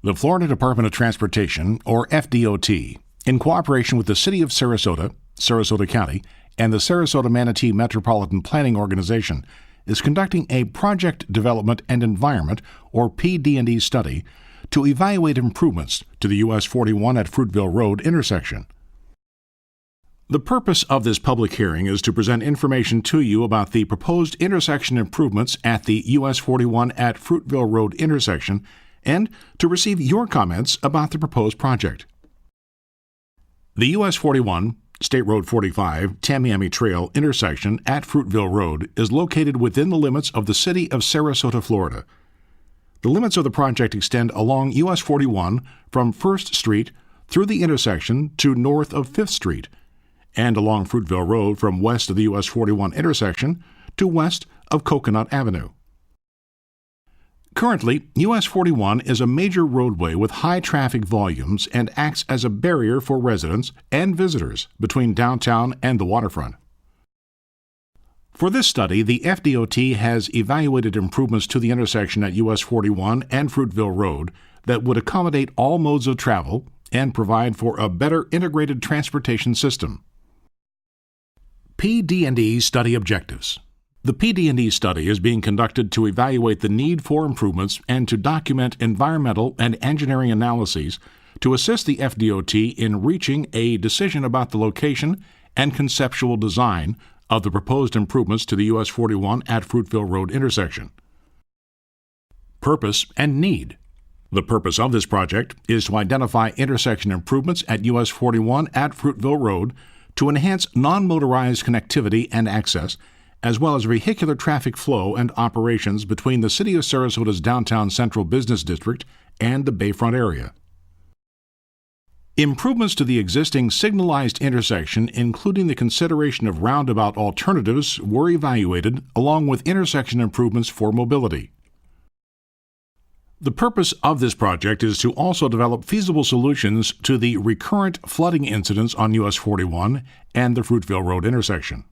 The Florida Department of Transportation, or FDOT, in cooperation with the City of Sarasota, Sarasota County, and the Sarasota-Manatee Metropolitan Planning Organization, is conducting a Project Development and Environment, or PD&E study, to evaluate improvements to the US 41 at Fruitville Road intersection. The purpose of this public hearing is to present information to you about the proposed intersection improvements at the US 41 at Fruitville Road intersection and to receive your comments about the proposed project. The US 41, State Road 45, Tamiami Trail intersection at Fruitville Road is located within the limits of the City of Sarasota, Florida. The limits of the project extend along US 41 from 1st Street through the intersection to north of 5th Street, and along Fruitville Road from west of the US 41 intersection to west of Coconut Avenue. Currently, US 41 is a major roadway with high traffic volumes and acts as a barrier for residents and visitors between downtown and the waterfront. For this study, the FDOT has evaluated improvements to the intersection at US 41 and Fruitville Road that would accommodate all modes of travel and provide for a better integrated transportation system. PD&E study objectives. The PD&E study is being conducted to evaluate the need for improvements and to document environmental and engineering analyses to assist the FDOT in reaching a decision about the location and conceptual design of the proposed improvements to the US 41 at Fruitville Road intersection. Purpose and need. The purpose of this project is to identify intersection improvements at US 41 at Fruitville Road to enhance non-motorized connectivity and access, as well as vehicular traffic flow and operations between the City of Sarasota's downtown central business district and the Bayfront area. Improvements to the existing signalized intersection, including the consideration of roundabout alternatives, were evaluated, along with intersection improvements for mobility. The purpose of this project is to also develop feasible solutions to the recurrent flooding incidents on US 41 and the Fruitville Road intersection.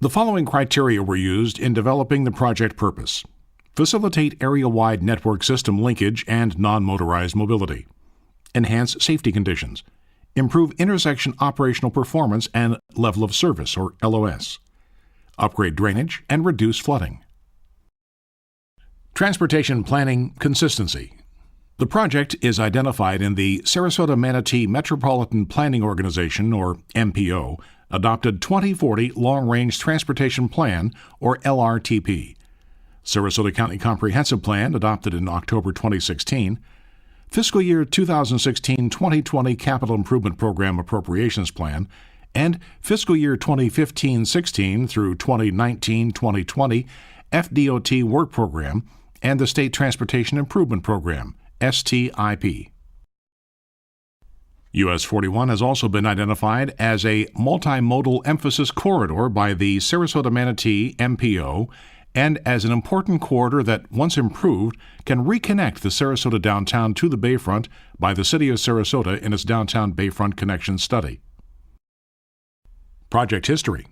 The following criteria were used in developing the project purpose: facilitate area-wide network system linkage and non-motorized mobility, enhance safety conditions, improve intersection operational performance and level of service, or LOS, upgrade drainage, and reduce flooding. Transportation planning consistency. The project is identified in the Sarasota-Manatee Metropolitan Planning Organization, or MPO, adopted 2040 Long-Range Transportation Plan, or LRTP, Sarasota County Comprehensive Plan, adopted in October 2016, Fiscal Year 2016-2020 Capital Improvement Program Appropriations Plan, and Fiscal Year 2015-16 through 2019-2020 FDOT Work Program, and the State Transportation Improvement Program, STIP. US 41 has also been identified as a multimodal emphasis corridor by the Sarasota-Manatee MPO and as an important corridor that, once improved, can reconnect the Sarasota downtown to the Bayfront by the City of Sarasota in its Downtown Bayfront Connection study. Project history.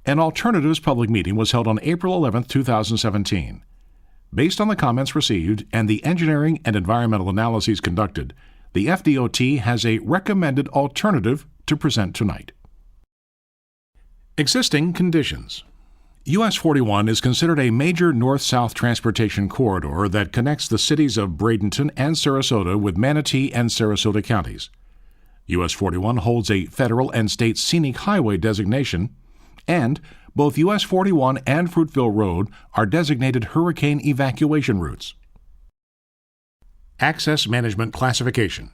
An alternatives public meeting was held on April 11, 2017. Based on the comments received and the engineering and environmental analyses conducted, the FDOT has a recommended alternative to present tonight. Existing conditions. US 41 is considered a major north-south transportation corridor that connects the cities of Bradenton and Sarasota with Manatee and Sarasota counties. US 41 holds a federal and state scenic highway designation, and both US 41 and Fruitville Road are designated hurricane evacuation routes. Access Management Classification.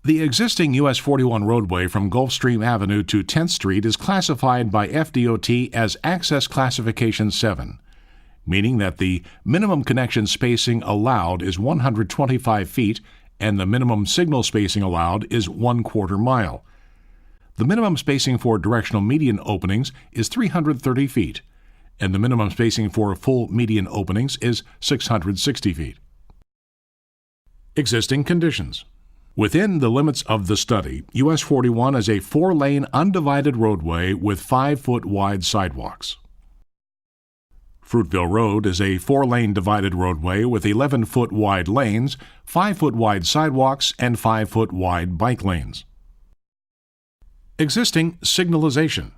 The existing US 41 roadway from Gulfstream Avenue to 10th Street is classified by FDOT as Access Classification 7, meaning that the minimum connection spacing allowed is 125 feet and the minimum signal spacing allowed is 1/4 mile. The minimum spacing for directional median openings is 330 feet, and the minimum spacing for full median openings is 660 feet. Existing conditions. Within the limits of the study, US 41 is a 4-lane undivided roadway with 5-foot wide sidewalks. Fruitville Road is a 4-lane divided roadway with 11-foot wide lanes, 5-foot wide sidewalks, and 5-foot wide bike lanes. Existing signalization.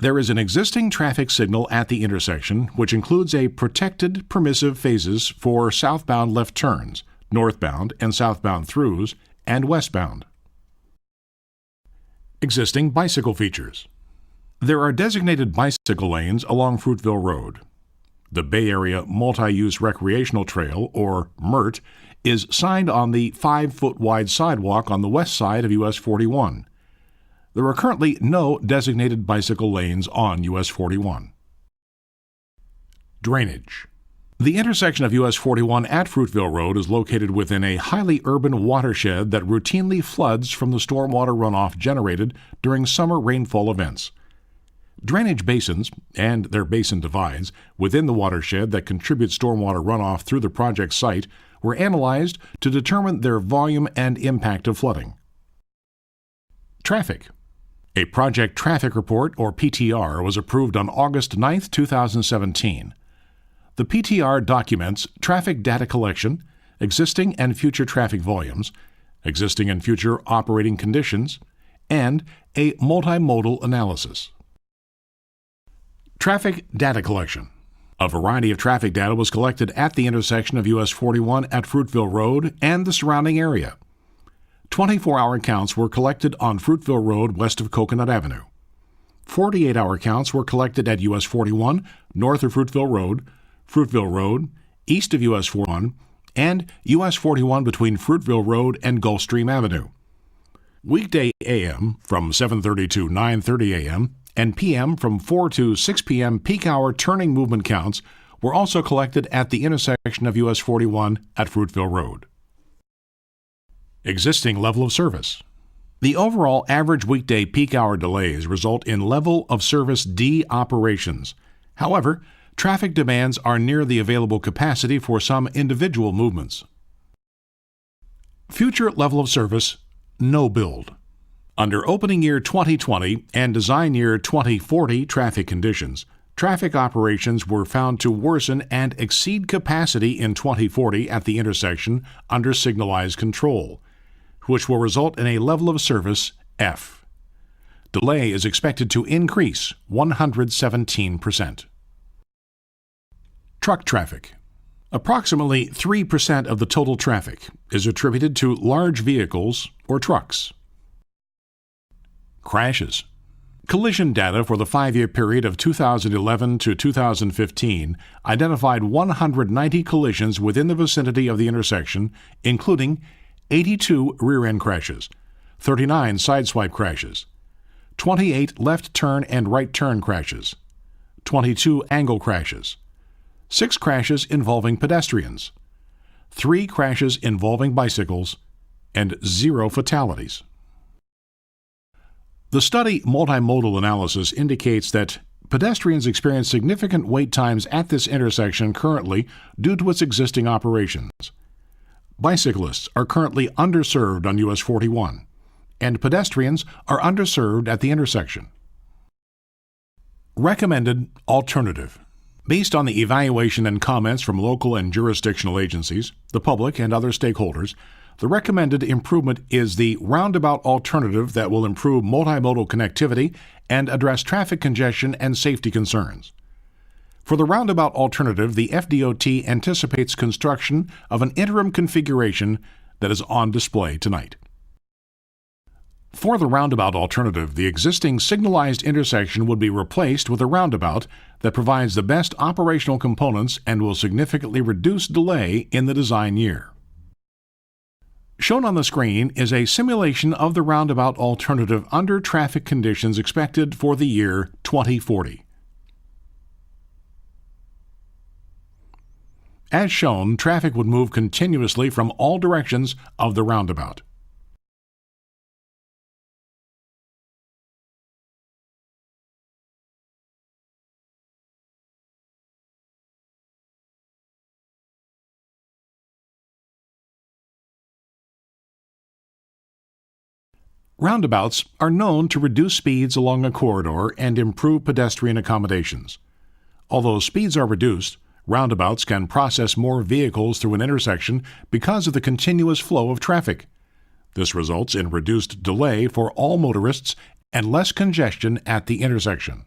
There is an existing traffic signal at the intersection, which includes a protected permissive phases for southbound left turns, northbound and southbound throughs, and westbound. Existing bicycle features. There are designated bicycle lanes along Fruitville Road. The Bay Area Multi-Use Recreational Trail, or MIRT, is signed on the 5-foot wide sidewalk on the west side of US 41. There are currently no designated bicycle lanes on US 41. Drainage. The intersection of US 41 at Fruitville Road is located within a highly urban watershed that routinely floods from the stormwater runoff generated during summer rainfall events. Drainage basins and their basin divides within the watershed that contribute stormwater runoff through the project site were analyzed to determine their volume and impact of flooding. Traffic. A project traffic report, or PTR, was approved on August 9, 2017. The PTR documents traffic data collection, existing and future traffic volumes, existing and future operating conditions, and a multimodal analysis. Traffic data collection. A variety of traffic data was collected at the intersection of US 41 at Fruitville Road and the surrounding area. 24-hour counts were collected on Fruitville Road west of Coconut Avenue. 48-hour counts were collected at US 41 north of Fruitville Road, east of US 41, and US 41 between Fruitville Road and Gulfstream Avenue. Weekday AM from 7:30 to 9:30 a.m. and PM from 4 to 6 p.m. peak hour turning movement counts were also collected at the intersection of US 41 at Fruitville Road. Existing level of service. The overall average weekday peak hour delays result in level of service D operations. However, traffic demands are near the available capacity for some individual movements. Future level of service, no build. Under opening year 2020 and design year 2040 traffic conditions, traffic operations were found to worsen and exceed capacity in 2040 at the intersection under signalized control, which will result in a level of service F. Delay is expected to increase 117%. Truck traffic. Approximately 3% of the total traffic is attributed to large vehicles or trucks. Crashes. Collision data for the 5-year period of 2011 to 2015 identified 190 collisions within the vicinity of the intersection, including 82 rear-end crashes, 39 sideswipe crashes, 28 left turn and right turn crashes, 22 angle crashes, 6 crashes involving pedestrians, 3 crashes involving bicycles, and 0 fatalities. The study multimodal analysis indicates that pedestrians experience significant wait times at this intersection currently due to its existing operations. Bicyclists are currently underserved on US 41, and pedestrians are underserved at the intersection. Recommended alternative. Based on the evaluation and comments from local and jurisdictional agencies, the public, and other stakeholders, the recommended improvement is the roundabout alternative that will improve multimodal connectivity and address traffic congestion and safety concerns. For the roundabout alternative, the FDOT anticipates construction of an interim configuration that is on display tonight. For the roundabout alternative, the existing signalized intersection would be replaced with a roundabout that provides the best operational components and will significantly reduce delay in the design year. Shown on the screen is a simulation of the roundabout alternative under traffic conditions expected for the year 2040. As shown, traffic would move continuously from all directions of the roundabout. Roundabouts are known to reduce speeds along a corridor and improve pedestrian accommodations. Although speeds are reduced, roundabouts can process more vehicles through an intersection because of the continuous flow of traffic. This results in reduced delay for all motorists and less congestion at the intersection.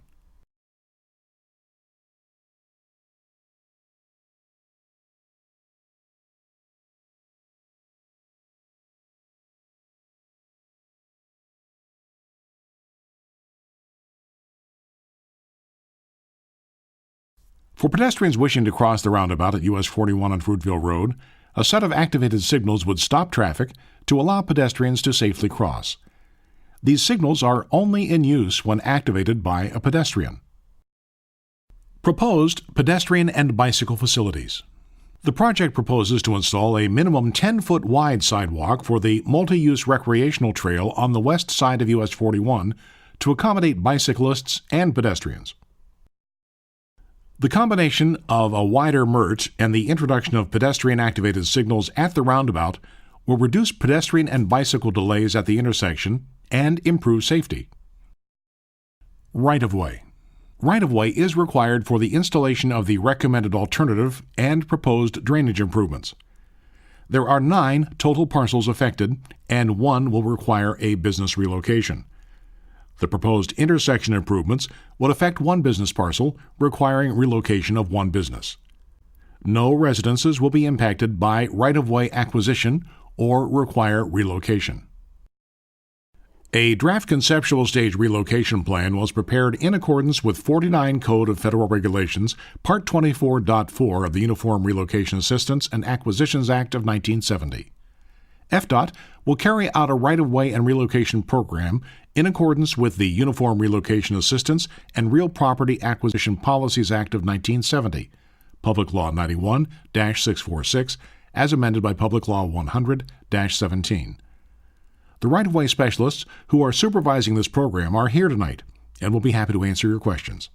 For pedestrians wishing to cross the roundabout at US 41 on Fruitville Road, a set of activated signals would stop traffic to allow pedestrians to safely cross. These signals are only in use when activated by a pedestrian. Proposed pedestrian and bicycle facilities. The project proposes to install a minimum 10-foot wide sidewalk for the multi-use recreational trail on the west side of US 41 to accommodate bicyclists and pedestrians. The combination of a wider MIRT and the introduction of pedestrian-activated signals at the roundabout will reduce pedestrian and bicycle delays at the intersection and improve safety. Right-of-way. Right-of-way is required for the installation of the recommended alternative and proposed drainage improvements. There are 9 total parcels affected, and 1 will require a business relocation. The proposed intersection improvements would affect 1 business parcel, requiring relocation of 1 business. No residences will be impacted by right-of-way acquisition or require relocation. A draft conceptual stage relocation plan was prepared in accordance with 49 Code of Federal Regulations, Part 24.4 of the Uniform Relocation Assistance and Acquisitions Act of 1970. FDOT will carry out a right-of-way and relocation program in accordance with the Uniform Relocation Assistance and Real Property Acquisition Policies Act of 1970, Public Law 91-646, as amended by Public Law 100-17. The right-of-way specialists who are supervising this program are here tonight and will be happy to answer your questions.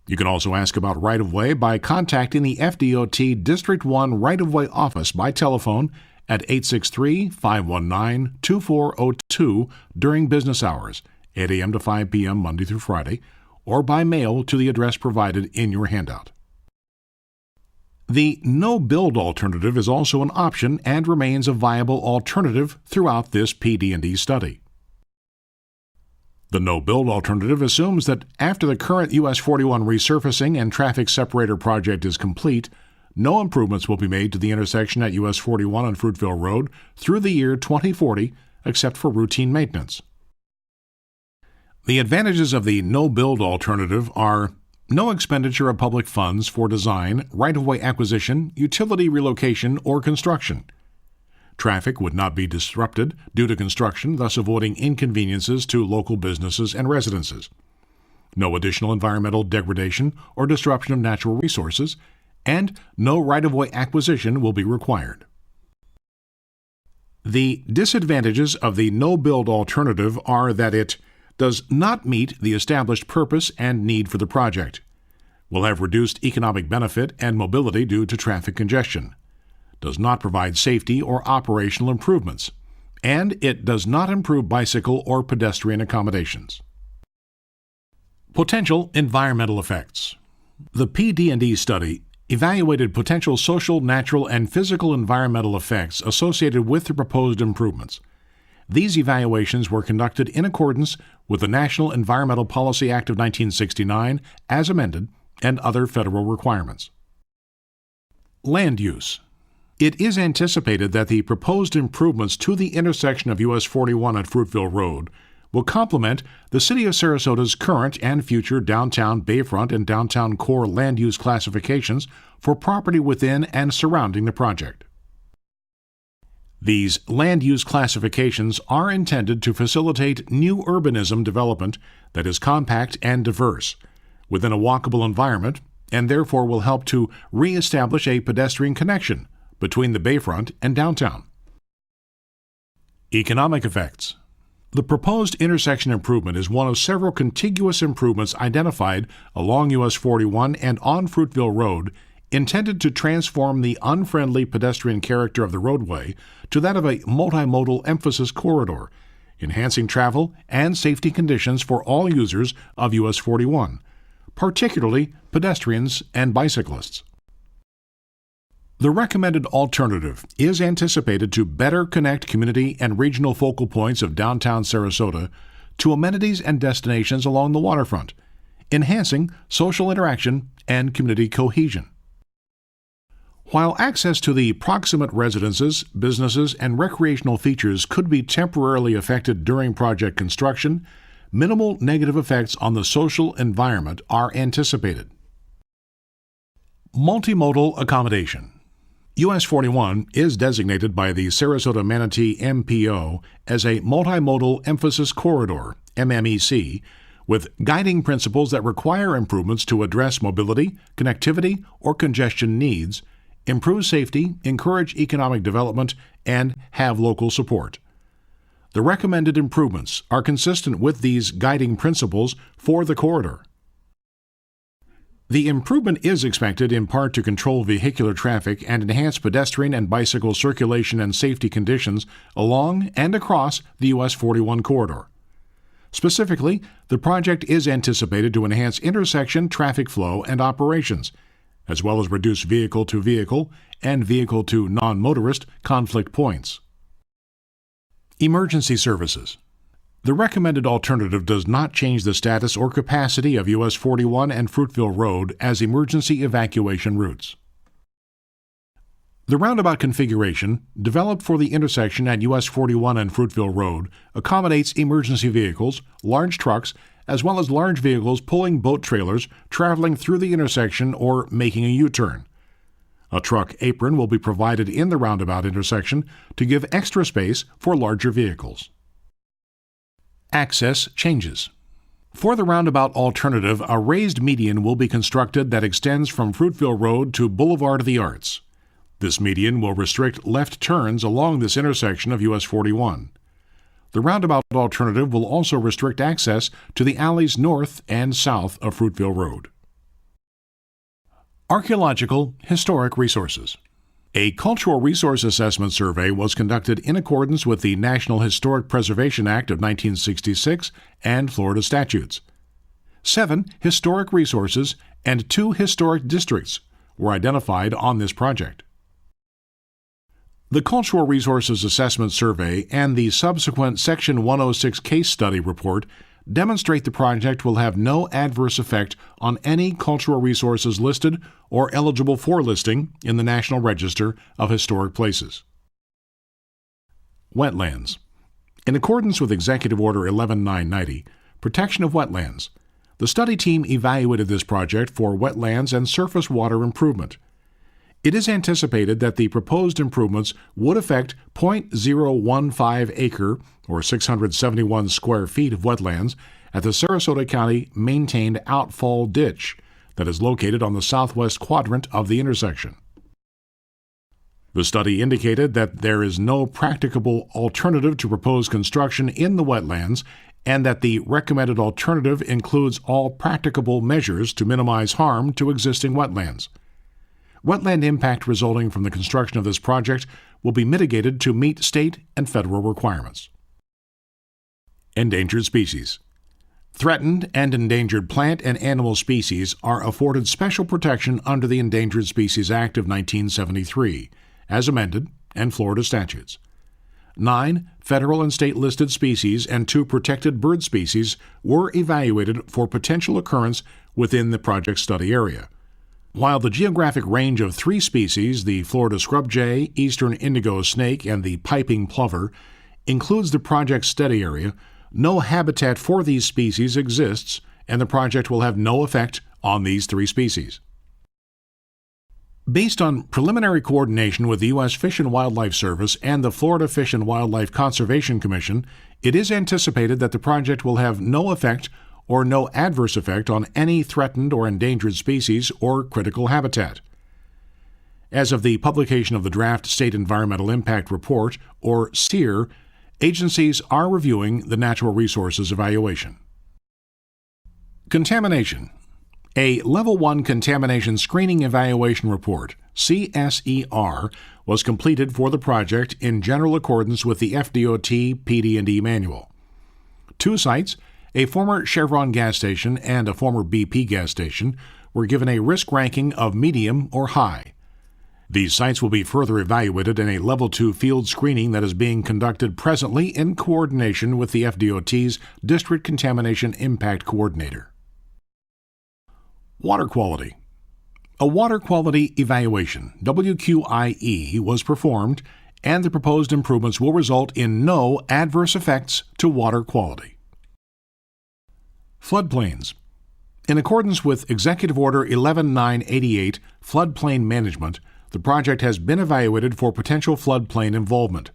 You can also ask about right-of-way by contacting the FDOT District 1 Right-of-Way Office by telephone at 863-519-2402 during business hours, 8 a.m. to 5 p.m. Monday through Friday, or by mail to the address provided in your handout. The no-build alternative is also an option and remains a viable alternative throughout this PD&E study. The no-build alternative assumes that after the current US 41 resurfacing and traffic separator project is complete, no improvements will be made to the intersection at US 41 on Fruitville Road through the year 2040, except for routine maintenance. The advantages of the no-build alternative are no expenditure of public funds for design, right-of-way acquisition, utility relocation, or construction. Traffic would not be disrupted due to construction, thus avoiding inconveniences to local businesses and residences. No additional environmental degradation or disruption of natural resources, and no right-of-way acquisition will be required. The disadvantages of the no-build alternative are that it does not meet the established purpose and need for the project, will have reduced economic benefit and mobility due to traffic congestion, does not provide safety or operational improvements, and it does not improve bicycle or pedestrian accommodations. Potential environmental effects. The PD&E study evaluated potential social, natural, and physical environmental effects associated with the proposed improvements. These evaluations were conducted in accordance with the National Environmental Policy Act of 1969, as amended, and other federal requirements. Land use. It is anticipated that the proposed improvements to the intersection of US 41 at Fruitville Road will complement the City of Sarasota's current and future downtown Bayfront and downtown core land use classifications for property within and surrounding the project. These land use classifications are intended to facilitate new urbanism development that is compact and diverse, within a walkable environment, and therefore will help to reestablish a pedestrian connection between the Bayfront and downtown. Economic effects. The proposed intersection improvement is one of several contiguous improvements identified along US 41 and on Fruitville Road intended to transform the unfriendly pedestrian character of the roadway to that of a multimodal emphasis corridor, enhancing travel and safety conditions for all users of US 41, particularly pedestrians and bicyclists. The recommended alternative is anticipated to better connect community and regional focal points of downtown Sarasota to amenities and destinations along the waterfront, enhancing social interaction and community cohesion. While access to the proximate residences, businesses, and recreational features could be temporarily affected during project construction, minimal negative effects on the social environment are anticipated. Multimodal accommodation. US 41 is designated by the Sarasota Manatee MPO as a multimodal emphasis corridor, MMEC, with guiding principles that require improvements to address mobility, connectivity, or congestion needs, improve safety, encourage economic development, and have local support. The recommended improvements are consistent with these guiding principles for the corridor. The improvement is expected in part to control vehicular traffic and enhance pedestrian and bicycle circulation and safety conditions along and across the US 41 corridor. Specifically, the project is anticipated to enhance intersection traffic flow and operations, as well as reduce vehicle-to-vehicle and vehicle-to-non-motorist conflict points. Emergency services. The recommended alternative does not change the status or capacity of US 41 and Fruitville Road as emergency evacuation routes. The roundabout configuration, developed for the intersection at US 41 and Fruitville Road, accommodates emergency vehicles, large trucks, as well as large vehicles pulling boat trailers traveling through the intersection or making a U-turn. A truck apron will be provided in the roundabout intersection to give extra space for larger vehicles. Access changes. For the roundabout alternative, a raised median will be constructed that extends from Fruitville Road to Boulevard of the Arts. This median will restrict left turns along this intersection of US 41. The roundabout alternative will also restrict access to the alleys north and south of Fruitville Road. Archaeological Historic Resources. A cultural resource assessment survey was conducted in accordance with the National Historic Preservation Act of 1966 and Florida statutes. 7 historic resources and 2 historic districts were identified on this project. The Cultural Resources Assessment Survey and the subsequent Section 106 case study report demonstrate the project will have no adverse effect on any cultural resources listed or eligible for listing in the National Register of Historic Places. Wetlands. In accordance with Executive Order 11990, Protection of Wetlands, the study team evaluated this project for wetlands and surface water improvement. It is anticipated that the proposed improvements would affect 0.015 acre or 671 square feet of wetlands at the Sarasota County maintained outfall ditch that is located on the southwest quadrant of the intersection. The study indicated that there is no practicable alternative to proposed construction in the wetlands and that the recommended alternative includes all practicable measures to minimize harm to existing wetlands. Wetland impact resulting from the construction of this project will be mitigated to meet state and federal requirements. Endangered species. Threatened and endangered plant and animal species are afforded special protection under the Endangered Species Act of 1973, as amended, and Florida statutes. 9 federal and state listed species and 2 protected bird species were evaluated for potential occurrence within the project study area. While the geographic range of 3 species, the Florida scrub jay, eastern indigo snake, and the piping plover, includes the project study area, no habitat for these species exists, and the project will have no effect on these 3 species. Based on preliminary coordination with the U.S. Fish and Wildlife Service and the Florida Fish and Wildlife Conservation Commission, it is anticipated that the project will have no effect or no adverse effect on any threatened or endangered species or critical habitat. As of the publication of the Draft State Environmental Impact Report, or SEER, agencies are reviewing the natural resources evaluation. Contamination. A Level 1 Contamination Screening Evaluation Report, CSER, was completed for the project in general accordance with the FDOT PD&E manual. 2 sites A former Chevron gas station and a former BP gas station were given a risk ranking of medium or high. These sites will be further evaluated in a Level 2 field screening that is being conducted presently in coordination with the FDOT's District Contamination Impact Coordinator. Water quality. A water quality evaluation, WQIE, was performed, and the proposed improvements will result in no adverse effects to water quality. Floodplains. In accordance with Executive Order 11988, Floodplain Management, the project has been evaluated for potential floodplain involvement.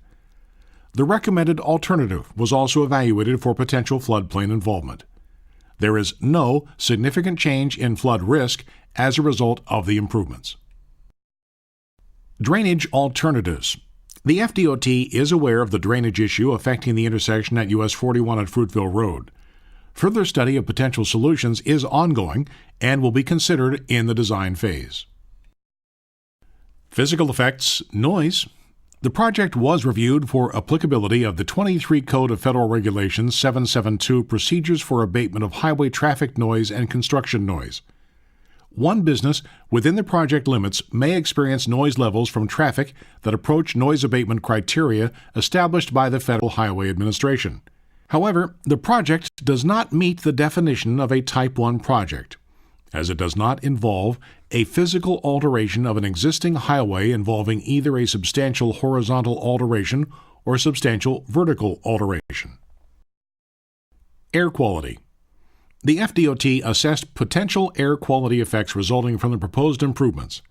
The recommended alternative was also evaluated for potential floodplain involvement. There is no significant change in flood risk as a result of the improvements. Drainage alternatives. The FDOT is aware of the drainage issue affecting the intersection at US 41 at Fruitville Road. Further study of potential solutions is ongoing and will be considered in the design phase. Physical effects, noise. The project was reviewed for applicability of the 23 Code of Federal Regulations 772 Procedures for Abatement of Highway Traffic Noise and Construction Noise. One business within the project limits may experience noise levels from traffic that approach noise abatement criteria established by the Federal Highway Administration. However, the project does not meet the definition of a Type 1 project, as it does not involve a physical alteration of an existing highway involving either a substantial horizontal alteration or substantial vertical alteration. Air quality. The FDOT assessed potential air quality effects resulting from the proposed improvements.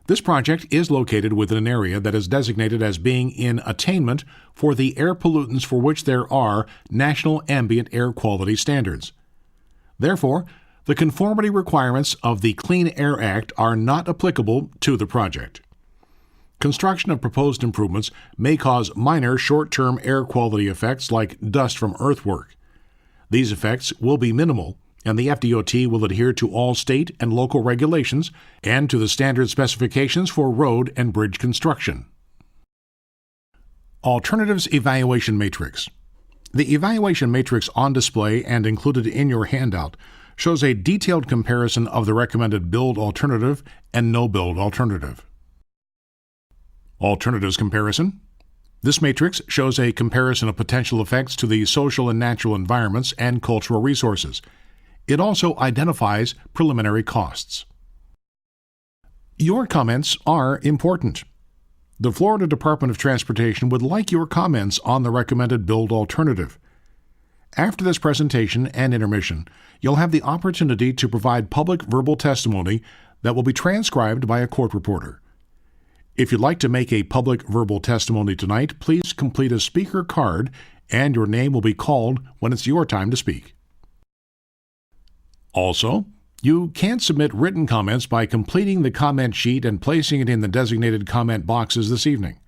This project is located within an area that is designated as being in attainment for the air pollutants for which there are national ambient air quality standards. Therefore, the conformity requirements of the Clean Air Act are not applicable to the project. Construction of proposed improvements may cause minor short-term air quality effects like dust from earthwork. These effects will be minimal, and the FDOT will adhere to all state and local regulations and to the standard specifications for road and bridge construction. Alternatives Evaluation Matrix. The evaluation matrix on display and included in your handout shows a detailed comparison of the recommended build alternative and no-build alternative. Alternatives comparison. This matrix shows a comparison of potential effects to the social and natural environments and cultural resources. It also identifies preliminary costs. Your comments are important. The Florida Department of Transportation would like your comments on the recommended build alternative. After this presentation and intermission, you'll have the opportunity to provide public verbal testimony that will be transcribed by a court reporter. If you'd like to make a public verbal testimony tonight, please complete a speaker card and your name will be called when it's your time to speak. Also, you can submit written comments by completing the comment sheet and placing it in the designated comment boxes this evening.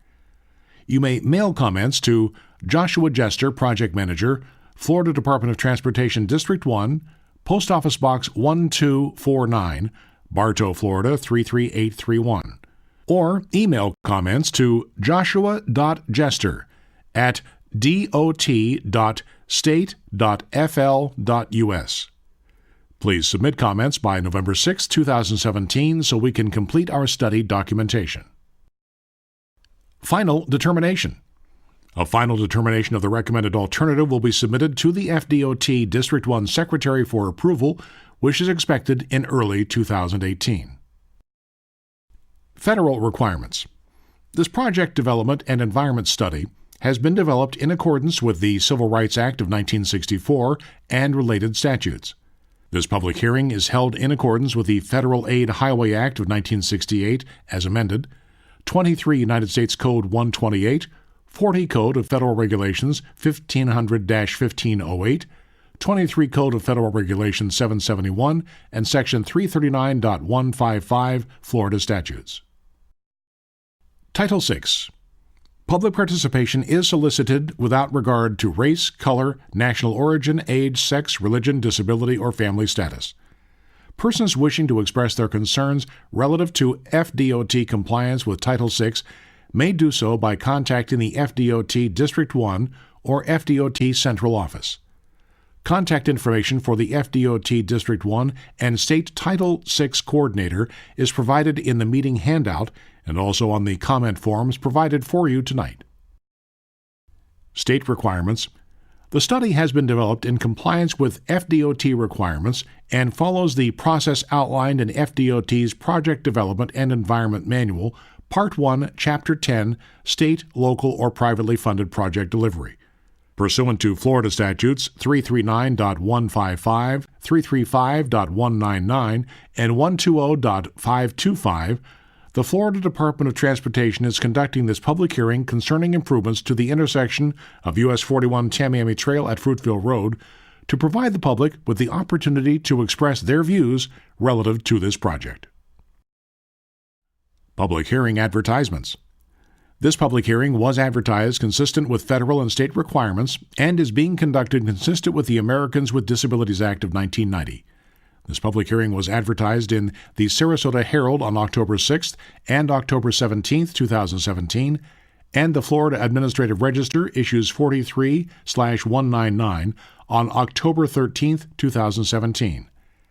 You may mail comments to Joshua Jester, Project Manager, Florida Department of Transportation, District 1, Post Office Box 1249, Bartow, Florida 33831. Or email comments to joshua.jester@dot.state.fl.us. Please submit comments by November 6, 2017 so we can complete our study documentation. Final determination. A final determination of the recommended alternative will be submitted to the FDOT District 1 Secretary for approval, which is expected in early 2018. Federal requirements. This project development and environment study has been developed in accordance with the Civil Rights Act of 1964 and related statutes. This public hearing is held in accordance with the Federal Aid Highway Act of 1968 as amended, 23 United States Code 128, 40 Code of Federal Regulations 1500-1508, 23 Code of Federal Regulations 771, and Section 339.155 Florida statutes. Title VI. Public participation is solicited without regard to race, color, national origin, age, sex, religion, disability, or family status. Persons wishing to express their concerns relative to FDOT compliance with Title VI may do so by contacting the FDOT District 1 or FDOT Central Office. Contact information for the FDOT District 1 and State Title VI Coordinator is provided in the meeting handout and also on the comment forms provided for you tonight. State requirements. The study has been developed in compliance with FDOT requirements and follows the process outlined in FDOT's Project Development and Environment Manual, Part 1, Chapter 10, State, Local, or Privately Funded Project Delivery. Pursuant to Florida Statutes 339.155, 335.199, and 120.525, the Florida Department of Transportation is conducting this public hearing concerning improvements to the intersection of US 41 Tamiami Trail at Fruitville Road to provide the public with the opportunity to express their views relative to this project. Public hearing advertisements. This public hearing was advertised consistent with federal and state requirements and is being conducted consistent with the Americans with Disabilities Act of 1990. This public hearing was advertised in the Sarasota Herald on October 6th and October 17th, 2017, and the Florida Administrative Register issues 43/199 on October 13th, 2017.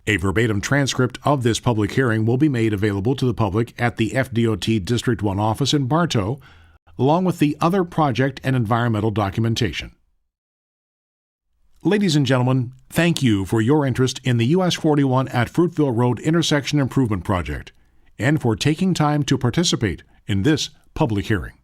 A verbatim transcript of this public hearing will be made available to the public at the FDOT District 1 office in Bartow, along with the other project and environmental documentation. Ladies and gentlemen, thank you for your interest in the US 41 at Fruitville Road Intersection Improvement Project and for taking time to participate in this public hearing.